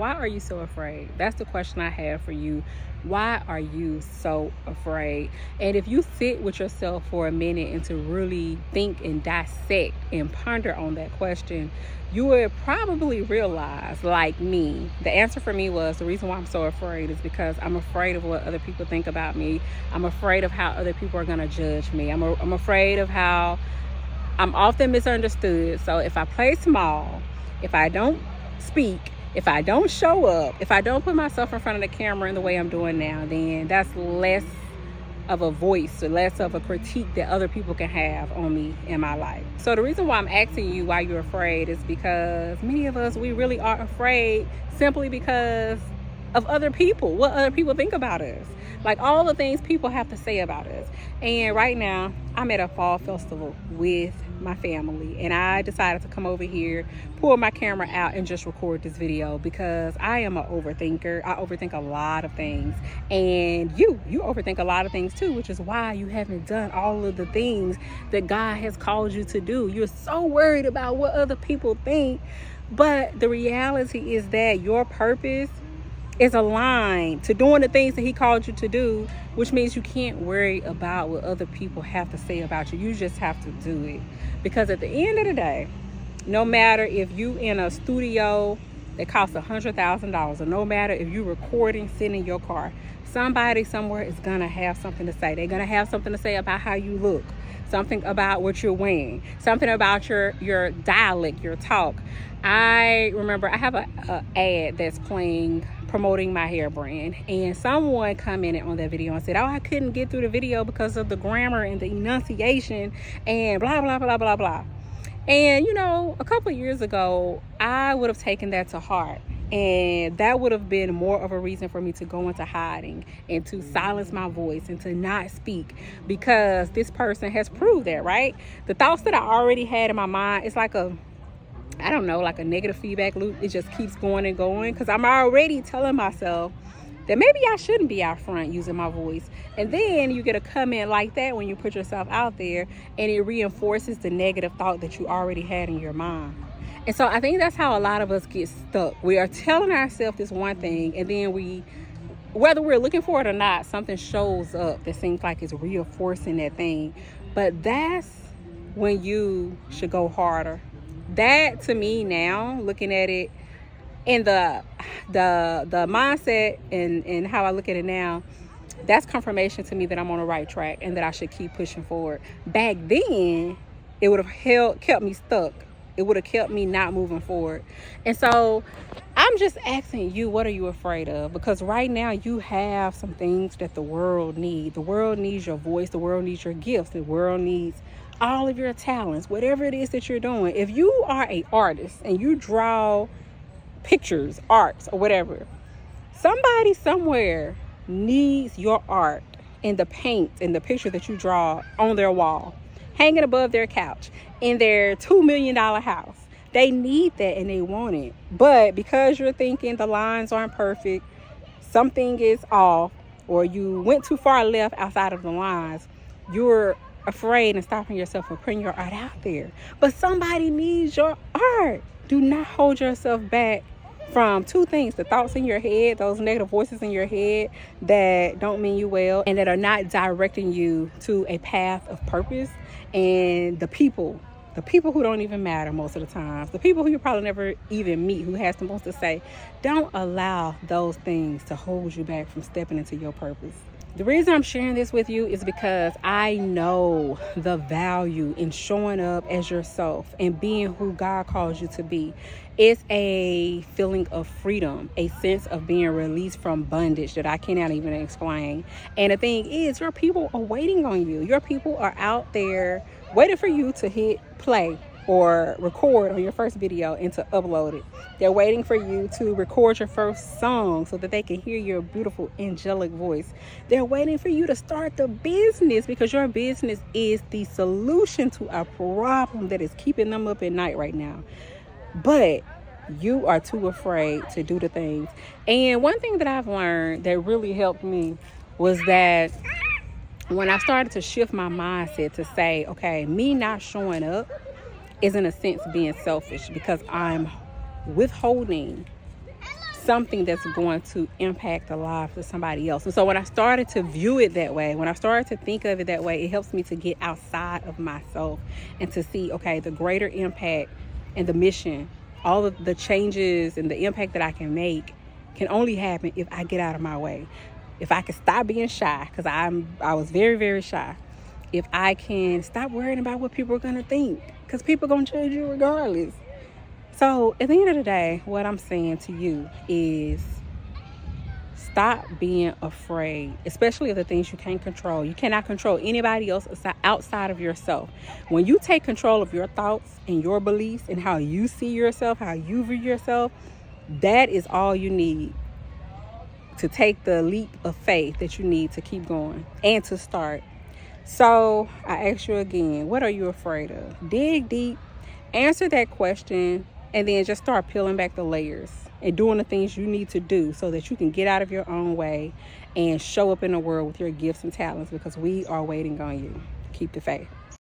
Why are you so afraid? That's the question I have for you. Why are you so afraid? And if you sit with yourself for a minute and to really think and dissect and ponder on that question, you would probably realize, like me, the answer for me was the reason why I'm so afraid is because I'm afraid of what other people think about me. I'm afraid of how other people are going to judge me. I'm afraid of how I'm often misunderstood. So if I play small, if I don't speak, if I don't show up, if I don't put myself in front of the camera in the way I'm doing now, then that's less of a voice, or less of a critique that other people can have on me in my life. So the reason why I'm asking you why you're afraid is because many of us, we really are afraid simply because of other people, what other people think about us, like all the things people have to say about us. And right now I'm at a fall festival with my family, and I decided to come over here, pull my camera out, and just record this video because I am an overthinker. I overthink a lot of things, and you overthink a lot of things too, which is why you haven't done all of the things that God has called you to do. You're so worried about what other people think, but the reality is that your purpose is aligned to doing the things that he called you to do, which means you can't worry about what other people have to say about you. You just have to do it. Because at the end of the day, no matter if you in a studio that costs $100,000, or no matter if you're recording sitting in your car, somebody somewhere is gonna have something to say. They're gonna have something to say about how you look, something about what you're wearing, something about your dialect, your talk. I remember I have a ad that's playing promoting my hair brand, and someone commented on that video and said, oh, I couldn't get through the video because of the grammar and the enunciation and blah blah blah blah blah. And a couple of years ago I would have taken that to heart, and that would have been more of a reason for me to go into hiding and to silence my voice and to not speak, because this person has proved that, right? The thoughts that I already had in my mind, it's like a negative feedback loop. It just keeps going and going because I'm already telling myself that maybe I shouldn't be out front using my voice. And then you get a comment like that when you put yourself out there, and it reinforces the negative thought that you already had in your mind. And so I think that's how a lot of us get stuck. We are telling ourselves this one thing, and then whether we're looking for it or not, something shows up that seems like it's reinforcing that thing. But that's when you should go harder. That, to me now, looking at it in the mindset and how I look at it now, that's confirmation to me that I'm on the right track and that I should keep pushing forward. Back then, it would have kept me stuck. It would have kept me not moving forward. And so I'm just asking you, what are you afraid of? Because right now you have some things that the world needs. The world needs your voice. The world needs your gifts. The world needs all of your talents, whatever it is that you're doing. If you are an artist and you draw pictures, arts, or whatever, somebody somewhere needs your art in the paint, in the picture that you draw on their wall, hanging above their couch, in their $2 million house. They need that and they want it. But because you're thinking the lines aren't perfect, something is off, or you went too far left outside of the lines, you're afraid and stopping yourself from putting your art out there. But somebody needs your art. Do not hold yourself back from two things: the thoughts in your head, those negative voices in your head that don't mean you well and that are not directing you to a path of purpose, and the people who don't even matter most of the times, the people who you probably never even meet, who has the most to say. Don't allow those things to hold you back from stepping into your purpose. The reason I'm sharing this with you is because I know the value in showing up as yourself and being who God calls you to be. It's a feeling of freedom, a sense of being released from bondage that I cannot even explain. And the thing is, your people are waiting on you. Your people are out there waiting for you to hit play or record on your first video and to upload it. They're waiting for you to record your first song so that they can hear your beautiful angelic voice. They're waiting for you to start the business because your business is the solution to a problem that is keeping them up at night right now. But you are too afraid to do the things. And one thing that I've learned that really helped me was that when I started to shift my mindset to say, okay, me not showing up is in a sense being selfish because I'm withholding something that's going to impact the life of somebody else. And so when I started to view it that way, when I started to think of it that way, it helps me to get outside of myself and to see, okay, the greater impact and the mission, all of the changes and the impact that I can make can only happen if I get out of my way. If I can stop being shy, because I was very, very shy. If I can stop worrying about what people are going to think, because people are going to judge you regardless. So at the end of the day, what I'm saying to you is stop being afraid, especially of the things you can't control. You cannot control anybody else outside of yourself. When you take control of your thoughts and your beliefs and how you see yourself, how you view yourself, that is all you need to take the leap of faith that you need to keep going and to start. So I ask you again, what are you afraid of? Dig deep, answer that question, and then just start peeling back the layers and doing the things you need to do so that you can get out of your own way and show up in the world with your gifts and talents, because we are waiting on you. Keep the faith.